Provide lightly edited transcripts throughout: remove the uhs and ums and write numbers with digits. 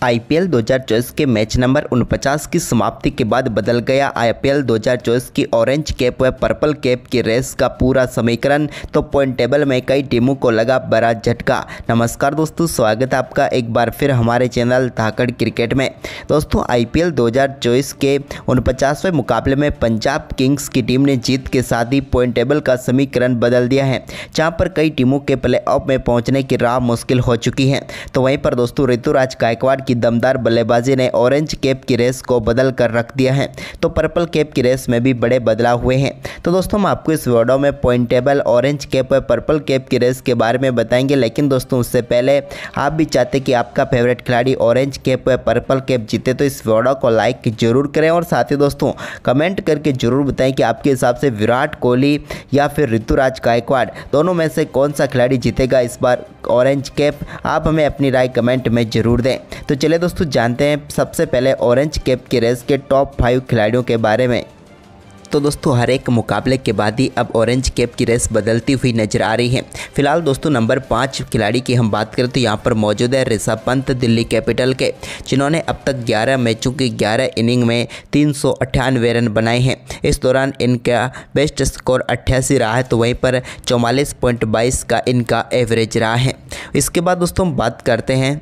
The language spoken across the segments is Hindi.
आईपीएल 2024 के मैच नंबर 49 की समाप्ति के बाद बदल गया आईपीएल 2024 की ऑरेंज कैप व पर्पल कैप की रेस का पूरा समीकरण। तो पॉइंट टेबल में कई टीमों को लगा बड़ा झटका। नमस्कार दोस्तों, स्वागत है आपका एक बार फिर हमारे चैनल धाकड़ क्रिकेट में। दोस्तों, आईपीएल 2024 के 49वें मुकाबले में पंजाब किंग्स की टीम ने जीत के साथ ही पॉइंट टेबल का समीकरण बदल दिया है, जहां पर कई टीमों के प्लेऑफ में पहुंचने की राह मुश्किल हो चुकी है। तो वहीं पर दोस्तों ऋतुराज गायकवाड़ की दमदार बल्लेबाजी ने ऑरेंज कैप की रेस को बदल कर रख दिया है। तो पर्पल कैप की रेस में भी बड़े बदलाव हुए हैं। तो दोस्तों, हम आपको इस वीडियो में पॉइंट टेबल, ऑरेंज कैप और पर्पल कैप की रेस के बारे में बताएंगे। लेकिन दोस्तों, उससे पहले आप भी चाहते कि आपका फेवरेट खिलाड़ी ऑरेंज कैप व पर्पल कैप जीते, तो इस वीडियो को लाइक जरूर करें और साथ ही दोस्तों कमेंट करके जरूर बताएं कि आपके हिसाब से विराट कोहली या फिर ऋतुराज गायकवाड़ दोनों में से कौन सा खिलाड़ी जीतेगा इस बार ऑरेंज कैप। आप हमें अपनी राय कमेंट में जरूर दें। तो चलिए दोस्तों, जानते हैं सबसे पहले ऑरेंज कैप की रेस के टॉप 5 खिलाड़ियों के बारे में। तो दोस्तों, हर एक मुकाबले के बाद ही अब ऑरेंज कैप की रेस बदलती हुई नजर आ रही है। फिलहाल दोस्तों, नंबर 5 खिलाड़ी की हम बात करें तो यहाँ पर मौजूद है ऋषभ पंत दिल्ली कैपिटल के, जिन्होंने अब तक 11 मैचों की 11 इनिंग में 398 रन बनाए हैं। इस दौरान इनका बेस्ट स्कोर 88 रहा है, तो वहीं पर 44.22 का इनका एवरेज रहा है। इसके बाद दोस्तों हम बात करते हैं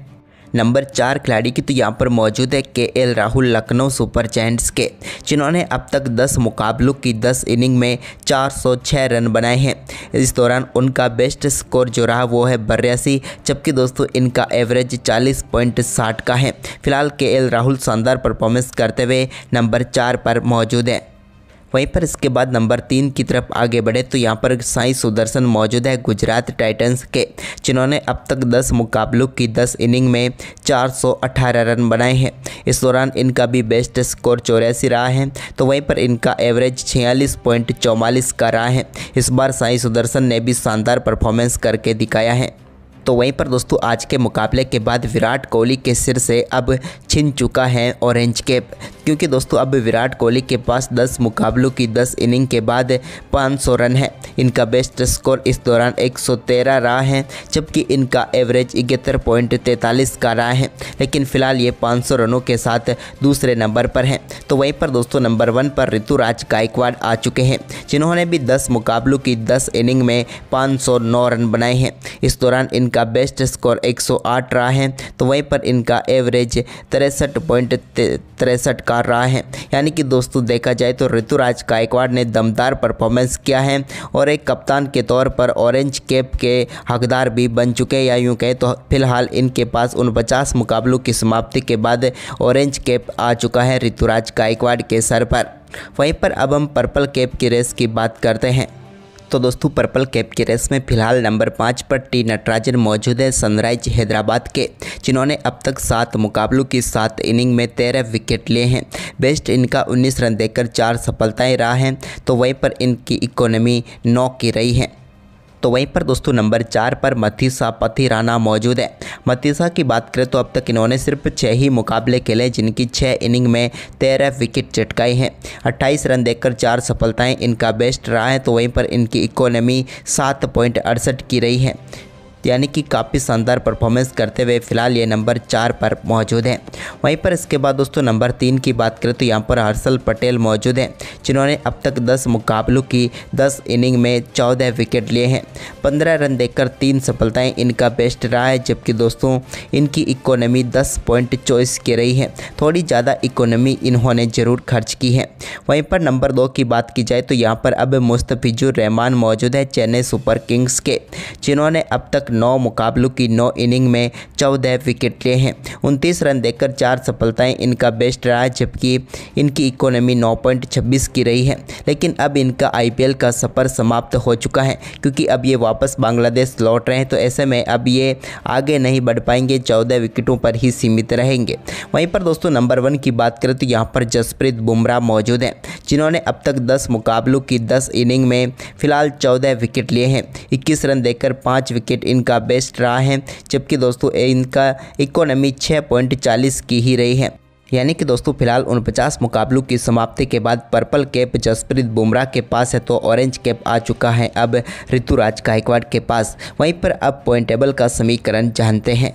नंबर 4 खिलाड़ी की, तो यहाँ पर मौजूद है KL Rahul Lucknow super giants के, जिन्होंने अब तक 10 मुकाबलों की 10 इनिंग में 406 रन बनाए हैं। इस दौरान उनका बेस्ट स्कोर जो रहा वो है 82, जबकि दोस्तों इनका एवरेज 40.60 का है। फिलहाल केएल राहुल शानदार परफॉर्मेंस करते हुए नंबर 4 पर मौजूद है। वहीं पर इसके बाद नंबर 3 की तरफ आगे बढ़े तो यहाँ पर साई सुदर्शन मौजूद है गुजरात टाइटंस के, जिन्होंने अब तक 10 मुकाबलों की 10 इनिंग में 418 रन बनाए हैं। इस दौरान इनका भी बेस्ट स्कोर 84 रहा है, तो वहीं पर इनका एवरेज 46.44 का रहा है। इस बार साई सुदर्शन ने भी शानदार परफॉर्मेंस करके दिखाया है। तो वहीं पर दोस्तों आज के मुकाबले के बाद विराट कोहली के सिर से अब छिन चुका है ऑरेंज कैप, क्योंकि दोस्तों अब विराट कोहली के पास 10 मुकाबलों की 10 इनिंग के बाद 500 रन है। इनका बेस्ट स्कोर इस दौरान 113 रहा है, जबकि इनका एवरेज 71.43 का रहा है। लेकिन फिलहाल ये 500 रनों के साथ दूसरे नंबर पर हैं। तो वहीं पर दोस्तों नंबर 1 पर ऋतुराज गायकवाड़ आ चुके हैं, जिन्होंने भी 10 मुकाबलों की 10 इनिंग में 509 रन बनाए हैं। इस दौरान इनका बेस्ट स्कोर 108 रहा है, तो वहीं पर इनका एवरेज 63.63 का रहा है। यानी कि दोस्तों देखा जाए तो ऋतुराज गायकवाड़ ने दमदार परफॉर्मेंस किया है और एक कप्तान के तौर पर ऑरेंज कैप के हकदार भी बन चुके हैं, या यूँ कहें तो फिलहाल इनके पास 49 मुकाबलों की समाप्ति के बाद ऑरेंज कैप आ चुका है ऋतुराज गायकवाड़ के सर पर। वहीं पर अब हम पर्पल कैप की रेस की बात करते हैं। तो दोस्तों पर्पल कैप की रेस में फिलहाल नंबर 5 पर टी नटराजन मौजूद है सनराइज हैदराबाद के, जिन्होंने अब तक 7 मुकाबलों की 7 इनिंग में 13 विकेट लिए हैं। बेस्ट इनका 19 रन देकर 4 सफलताएं रहा है, तो वहीं पर इनकी इकोनॉमी 9 की रही है। तो वहीं पर दोस्तों नंबर 4 पर मथीसा पथिराना मौजूद है। मथीसा की बात करें तो अब तक इन्होंने सिर्फ 6 ही मुकाबले खेले, जिनकी 6 इनिंग में 13 विकेट चटकाए हैं। 28 रन देकर 4 सफलताएं इनका बेस्ट रहा है, तो वहीं पर इनकी इकोनॉमी 7.68 की रही है। यानी कि काफ़ी शानदार परफॉर्मेंस करते हुए फिलहाल ये नंबर 4 पर मौजूद है। वहीं पर इसके बाद दोस्तों नंबर 3 की बात करें तो यहाँ पर हर्षल पटेल मौजूद हैं, जिन्होंने अब तक 10 मुकाबलों की 10 इनिंग में 14 विकेट लिए हैं। 15 रन देकर 3 सफलताएं इनका बेस्ट रहा है, जबकि दोस्तों इनकी इकोनॉमी 10.24 की रही है। थोड़ी ज़्यादा इकोनॉमी इन्होंने ज़रूर खर्च की है। वहीं पर नंबर 2 की बात की जाए तो यहाँ पर अब मुस्तफिजुर रहमान मौजूद है चेन्नई सुपर किंग्स के, जिन्होंने अब तक 9 मुकाबलों की 9 इनिंग में 14 विकेट लिए हैं। 29 रन देकर 4 सफलताएं इनका बेस्ट रहा है, जबकि इनकी इकोनॉमी 9.26 की रही है। लेकिन अब इनका आईपीएल का सफ़र समाप्त हो चुका है, क्योंकि अब ये वापस बांग्लादेश लौट रहे हैं, तो ऐसे में अब ये आगे नहीं बढ़ पाएंगे, 14 विकेटों पर ही सीमित रहेंगे। वहीं पर दोस्तों नंबर 1 की बात करें तो यहाँ पर जसप्रीत बुमराह मौजूद हैं, जिन्होंने अब तक 10 मुकाबलों की 10 इनिंग में फिलहाल 14 विकेट लिए हैं। 21 रन देकर 5 विकेट इनका बेस्ट रहा है, जबकि दोस्तों इनका इकोनॉमी 6.40 की ही रही है। यानी कि दोस्तों फिलहाल 49 मुकाबलों की समाप्ति के बाद पर्पल कैप जसप्रीत बुमराह के पास है, तो ऑरेंज कैप आ चुका है अब ऋतुराज गायकवाड़ के पास। वहीं पर अब पॉइंट टेबल का समीकरण जानते हैं।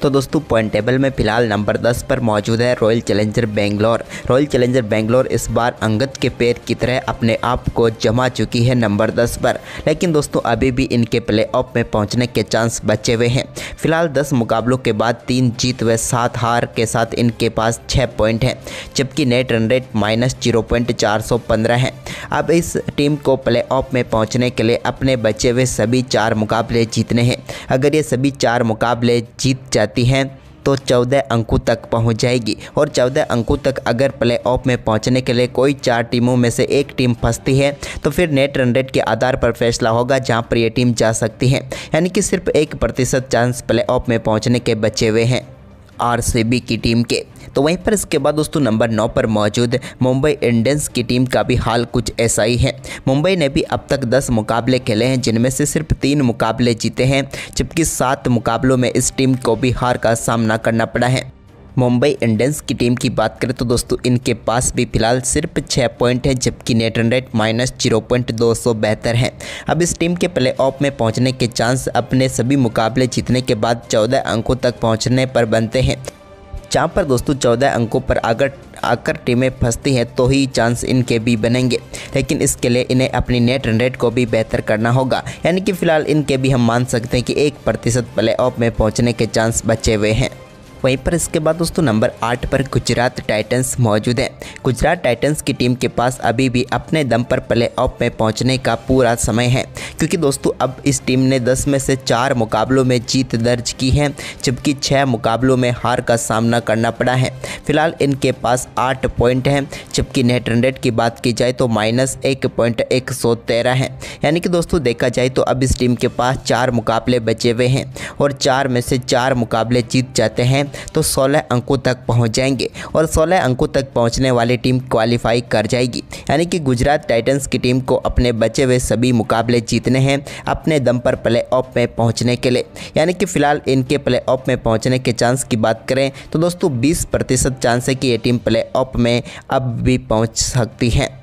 तो दोस्तों पॉइंट टेबल में फिलहाल नंबर 10 पर मौजूद है royal challenger Bangalore. Royal challenger Bangalore इस बार अंगद के पैर की तरह अपने आप को जमा चुकी है नंबर 10 पर, लेकिन दोस्तों अभी भी इनके प्लेऑफ में पहुंचने के चांस बचे हुए हैं। फिलहाल 10 मुकाबलों के बाद 3 जीत व 7 हार के साथ इनके पास 6 पॉइंट हैं, जबकि नेट रन रेट -0.415 है। अब इस टीम को प्लेऑफ में पहुंचने के लिए अपने बचे हुए सभी 4 मुकाबले जीतने हैं। अगर ये सभी 4 मुकाबले जीत जाती हैं तो 14 अंकों तक पहुंच जाएगी, और 14 अंकों तक अगर प्लेऑफ में पहुंचने के लिए कोई 4 टीमों में से एक टीम फंसती है तो फिर नेट रन रेट के आधार पर फैसला होगा जहां पर ये टीम जा सकती है। यानी कि सिर्फ 1% चांस प्लेऑफ में पहुंचने के बचे हुए हैं आरसीबी की टीम के। तो वहीं पर इसके बाद दोस्तों नंबर 9 पर मौजूद मुंबई इंडियंस की टीम का भी हाल कुछ ऐसा ही है। मुंबई ने भी अब तक 10 मुकाबले खेले हैं, जिनमें से सिर्फ 3 मुकाबले जीते हैं, जबकि 7 मुकाबलों में इस टीम को भी हार का सामना करना पड़ा है। मुंबई इंडियंस की टीम की बात करें तो दोस्तों इनके पास भी फिलहाल सिर्फ 6 पॉइंट है, जबकि नेट रन रेट -0.272 है। अब इस टीम के प्लेऑफ में पहुंचने के चांस अपने सभी मुकाबले जीतने के बाद 14 अंकों तक पहुंचने पर बनते हैं, जहाँ पर दोस्तों 14 अंकों पर आकर टीमें फंसती हैं तो ही चांस इनके भी बनेंगे, लेकिन इसके लिए इन्हें अपनी नेट रन रेट को भी बेहतर करना होगा। यानी कि फ़िलहाल इनके भी हम मान सकते हैं कि 1% प्लेऑफ में पहुंचने के चांस बचे हुए हैं। वहीं पर इसके बाद दोस्तों नंबर 8 पर गुजरात टाइटंस मौजूद है। गुजरात टाइटंस की टीम के पास अभी भी अपने दम पर प्लेऑफ में पहुंचने का पूरा समय है, क्योंकि दोस्तों अब इस टीम ने 10 में से 4 मुकाबलों में जीत दर्ज की है, जबकि 6 मुकाबलों में हार का सामना करना पड़ा है। फिलहाल इनके पास 8 पॉइंट हैं, जबकि नेट रन रेट की बात की जाए तो -1.113 है। यानी कि दोस्तों देखा जाए तो अब इस टीम के पास 4 मुकाबले बचे हुए हैं, और 4 में से 4 मुकाबले जीत जाते हैं तो 16 अंकों तक पहुंच जाएंगे, और 16 अंकों तक पहुंचने वाली टीम क्वालिफाई कर जाएगी। यानी कि गुजरात टाइटंस की टीम को अपने बचे हुए सभी मुकाबले जीतने हैं अपने दम पर प्लेऑफ में पहुंचने के लिए। यानी कि फ़िलहाल इनके प्लेऑफ में पहुंचने के चांस की बात करें तो दोस्तों 20% चांस है कि ये टीम प्लेऑफ में अब भी पहुँच सकती है।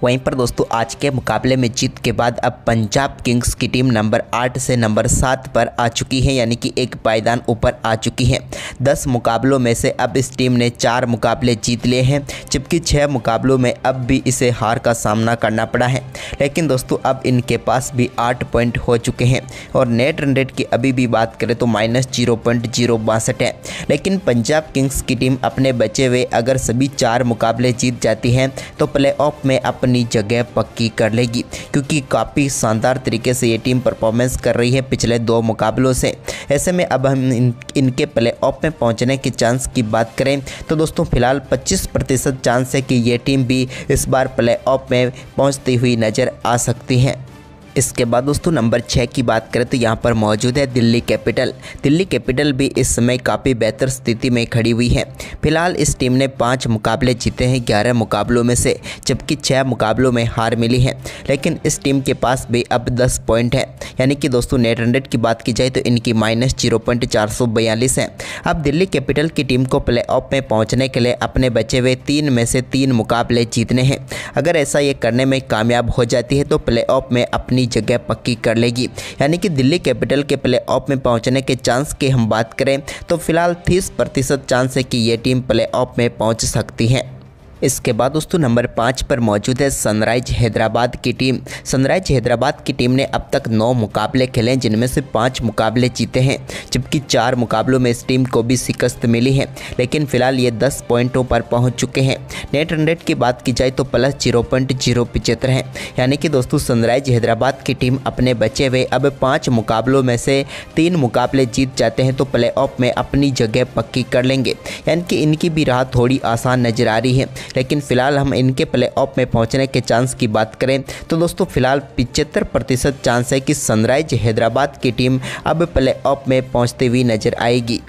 वहीं पर दोस्तों आज के मुकाबले में जीत के बाद अब पंजाब किंग्स की टीम नंबर 8 से नंबर 7 पर आ चुकी है, यानी कि एक पायदान ऊपर आ चुकी है। 10 मुकाबलों में से अब इस टीम ने 4 मुकाबले जीत लिए हैं, जबकि 6 मुकाबलों में अब भी इसे हार का सामना करना पड़ा है। लेकिन दोस्तों अब इनके पास भी 8 पॉइंट हो चुके हैं, और नेट रन रेट की अभी भी बात करें तो -0.062 है। लेकिन पंजाब किंग्स की टीम अपने बचे हुए अगर सभी 4 मुकाबले जीत जाती हैं तो प्लेऑफ में अपनी जगह पक्की कर लेगी, क्योंकि काफ़ी शानदार तरीके से ये टीम परफॉर्मेंस कर रही है पिछले 2 मुकाबलों से। ऐसे में अब हम इनके प्लेऑफ में पहुंचने के चांस की बात करें तो दोस्तों फिलहाल 25% चांस है कि ये टीम भी इस बार प्लेऑफ में पहुंचती हुई नज़र आ सकती है। इसके बाद दोस्तों नंबर 6 की बात करें तो यहाँ पर मौजूद है दिल्ली कैपिटल। दिल्ली कैपिटल भी इस समय काफ़ी बेहतर स्थिति में खड़ी हुई है। फिलहाल इस टीम ने 5 मुकाबले जीते हैं 11 मुकाबलों में से, जबकि 6 मुकाबलों में हार मिली है। लेकिन इस टीम के पास भी अब 10 पॉइंट है। यानी कि दोस्तों नेट रन रेट की बात की जाए तो इनकी -0.442 है। अब दिल्ली कैपिटल की टीम को प्लेऑफ में पहुँचने के लिए अपने बचे हुए 3 में से 3 मुकाबले जीतने हैं। अगर ऐसा ये करने में कामयाब हो जाती है तो प्लेऑफ में अपनी जगह पक्की कर लेगी। यानी कि दिल्ली कैपिटल के प्लेऑफ में पहुंचने के चांस की हम बात करें तो फिलहाल 30% चांस है कि ये टीम प्लेऑफ में पहुंच सकती है। इसके बाद दोस्तों नंबर 5 पर मौजूद है सनराइज हैदराबाद की टीम। सनराइज हैदराबाद की टीम ने अब तक 9 मुकाबले खेले, जिनमें से 5 मुकाबले जीते हैं, जबकि 4 मुकाबलों में इस टीम को भी शिकस्त मिली है। लेकिन फिलहाल ये 10 पॉइंटों पर पहुंच चुके हैं। नेट रन रेट की बात की जाए तो +0.075 है। यानी कि दोस्तों सनराइज हैदराबाद की टीम अपने बचे हुए अब 5 मुकाबलों में से 3 मुकाबले जीत जाते हैं तो प्लेऑफ में अपनी जगह पक्की कर लेंगे। यानी कि इनकी भी राह थोड़ी आसान नजर आ रही है। लेकिन फिलहाल हम इनके प्लेऑफ में पहुंचने के चांस की बात करें तो दोस्तों फिलहाल 75% चांस है कि सनराइज हैदराबाद की टीम अब प्लेऑफ में पहुंचती हुई नजर आएगी।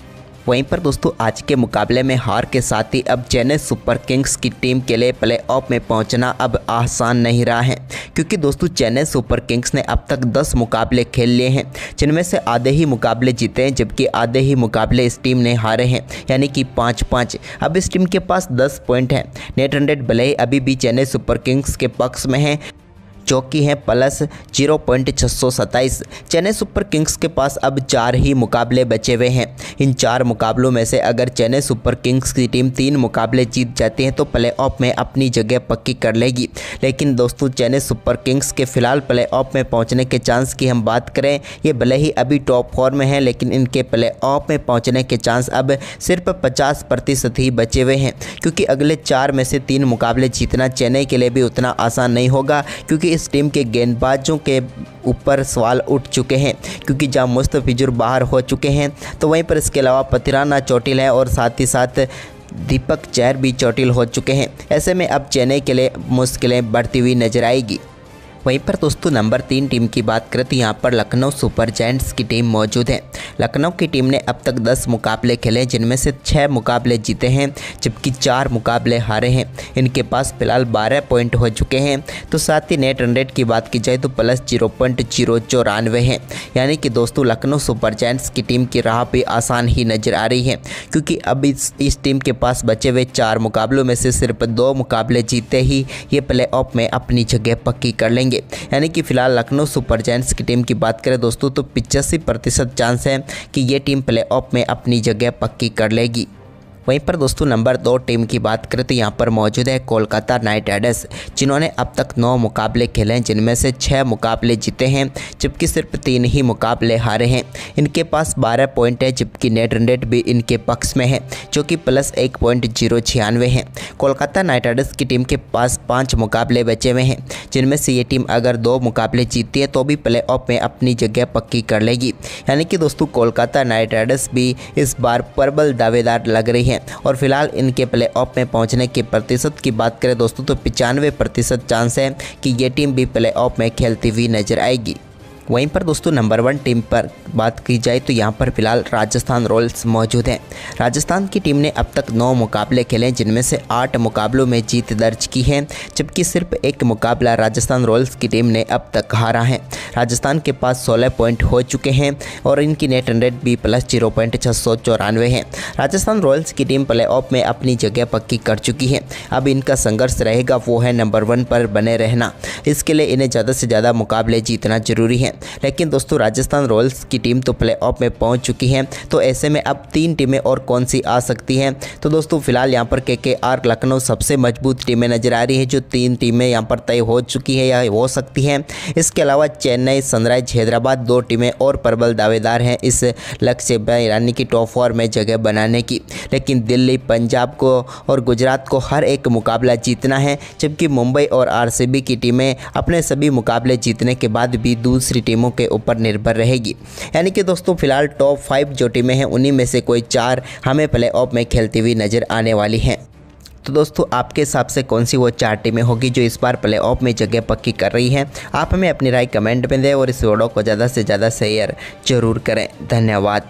वहीं पर दोस्तों आज के मुकाबले में हार के साथ ही अब चेन्नई सुपर किंग्स की टीम के लिए प्लेऑफ में पहुंचना अब आसान नहीं रहा है, क्योंकि दोस्तों चेन्नई सुपर किंग्स ने अब तक 10 मुकाबले खेल लिए हैं, जिनमें से आधे ही मुकाबले जीते हैं, जबकि आधे ही मुकाबले इस टीम ने हारे हैं, यानी कि 5-5। अब इस टीम के पास 10 पॉइंट हैं। नेट रन रेट भले ही अभी भी चेन्नई सुपर किंग्स के पक्ष में है, जो कि हैं प्लस 0.627। चेन्नई सुपर किंग्स के पास अब 4 ही मुकाबले बचे हुए हैं। इन 4 मुकाबलों में से अगर चेन्नई सुपर किंग्स की टीम 3 मुकाबले जीत जाती है तो प्लेऑफ में अपनी जगह पक्की कर लेगी। लेकिन दोस्तों चेन्नई सुपर किंग्स के फिलहाल प्लेऑफ में पहुंचने के चांस की हम बात करें, ये भले ही अभी टॉप 4 में है लेकिन इनके प्लेऑफ में पहुंचने के चांस अब सिर्फ 50% ही बचे हुए हैं, क्योंकि अगले 4 में से 3 मुकाबले जीतना चेन्नई के लिए भी उतना आसान नहीं होगा, क्योंकि इस टीम के गेंदबाजों के ऊपर सवाल उठ चुके हैं, क्योंकि जहां मुस्तफिजुर बाहर हो चुके हैं तो वहीं पर इसके अलावा पथिराना चोटिल है और साथ ही साथ दीपक चहर भी चोटिल हो चुके हैं। ऐसे में अब चेन्नई के लिए मुश्किलें बढ़ती हुई नजर आएगी। वहीं पर दोस्तों नंबर 3 टीम की बात करें तो यहाँ पर लखनऊ सुपर जायंट्स की टीम मौजूद है। लखनऊ की टीम ने अब तक 10 मुकाबले खेले, जिनमें से 6 मुकाबले जीते हैं जबकि 4 मुकाबले हारे हैं। इनके पास फिलहाल 12 पॉइंट हो चुके हैं। तो साथ ही नेट रन रेट की बात की जाए तो प्लस 0.094 है। यानी कि दोस्तों लखनऊ सुपर जायंट्स की टीम की राह भी आसान ही नज़र आ रही है, क्योंकि अब इस टीम के पास बचे हुए 4 मुकाबलों में से सिर्फ 2 मुकाबले जीते ही ये प्लेऑफ में अपनी जगह पक्की कर लेंगे। यानी कि फिलहाल लखनऊ सुपर जायंट्स की टीम की बात करें दोस्तों तो 85% चांस है कि ये टीम प्लेऑफ में अपनी जगह पक्की कर लेगी। वहीं पर दोस्तों नंबर 2 टीम की बात करें तो यहाँ पर मौजूद है कोलकाता नाइट राइडर्स, जिन्होंने अब तक 9 मुकाबले खेले हैं, जिनमें से 6 मुकाबले जीते हैं जबकि सिर्फ 3 ही मुकाबले हारे हैं। इनके पास 12 पॉइंट है जबकि नेट रन रेट भी इनके पक्ष में है, जो कि प्लस 1.096 है। कोलकाता नाइट राइडर्स की टीम के पास 5 मुकाबले बचे हुए हैं, जिनमें से ये टीम अगर 2 मुकाबले जीतती है तो भी प्लेऑफ में अपनी जगह पक्की कर लेगी। यानी कि दोस्तों कोलकाता नाइट राइडर्स भी इस बार प्रबल दावेदार लग रही है। और फिलहाल इनके प्लेऑफ में पहुंचने के प्रतिशत की बात करें दोस्तों तो 95% चांस है कि ये टीम भी प्लेऑफ में खेलती हुई नजर आएगी। वहीं पर दोस्तों नंबर 1 टीम पर बात की जाए तो यहाँ पर फिलहाल राजस्थान रॉयल्स मौजूद है। राजस्थान की टीम ने अब तक 9 मुकाबले खेले, जिनमें से 8 मुकाबलों में जीत दर्ज की है जबकि सिर्फ 1 मुकाबला राजस्थान रॉयल्स की टीम ने अब तक हारा है। राजस्थान के पास 16 पॉइंट हो चुके हैं और इनकी नेट रन रेट भी प्लस 0.694 है। राजस्थान रॉयल्स की टीम प्लेऑफ में अपनी जगह पक्की कर चुकी है। अब इनका संघर्ष रहेगा वो है नंबर 1 पर बने रहना। इसके लिए इन्हें ज़्यादा से ज़्यादा मुकाबले जीतना जरूरी है। लेकिन दोस्तों राजस्थान रॉयल्स की टीम तो प्लेऑफ में पहुंच चुकी है, तो ऐसे में अब 3 टीमें और कौन सी आ सकती हैं? तो दोस्तों फिलहाल यहां पर केकेआर लखनऊ सबसे मजबूत टीमें नजर आ रही है, जो 3 टीमें यहां पर तय हो चुकी है या हो सकती हैं। इसके अलावा चेन्नई सनराइज हैदराबाद 2 टीमें और प्रबल दावेदार हैं इस लक्ष्य यानी कि टॉप 4 में जगह बनाने की। लेकिन दिल्ली, पंजाब को और गुजरात को हर एक मुकाबला जीतना है, जबकि मुंबई और आरसीबी की टीमें अपने सभी मुकाबले जीतने के बाद भी दूसरी टीमों के ऊपर निर्भर रहेगी। यानी कि दोस्तों फिलहाल टॉप 5 जो टीमें हैं उन्हीं में से कोई 4 हमें प्लेऑफ में खेलती हुई नज़र आने वाली हैं। तो दोस्तों आपके हिसाब से कौन सी वो 4 टीमें होगी जो इस बार प्लेऑफ में जगह पक्की कर रही हैं? आप हमें अपनी राय कमेंट में दें और इस वीडियो को ज़्यादा से ज़्यादा शेयर जरूर करें। धन्यवाद।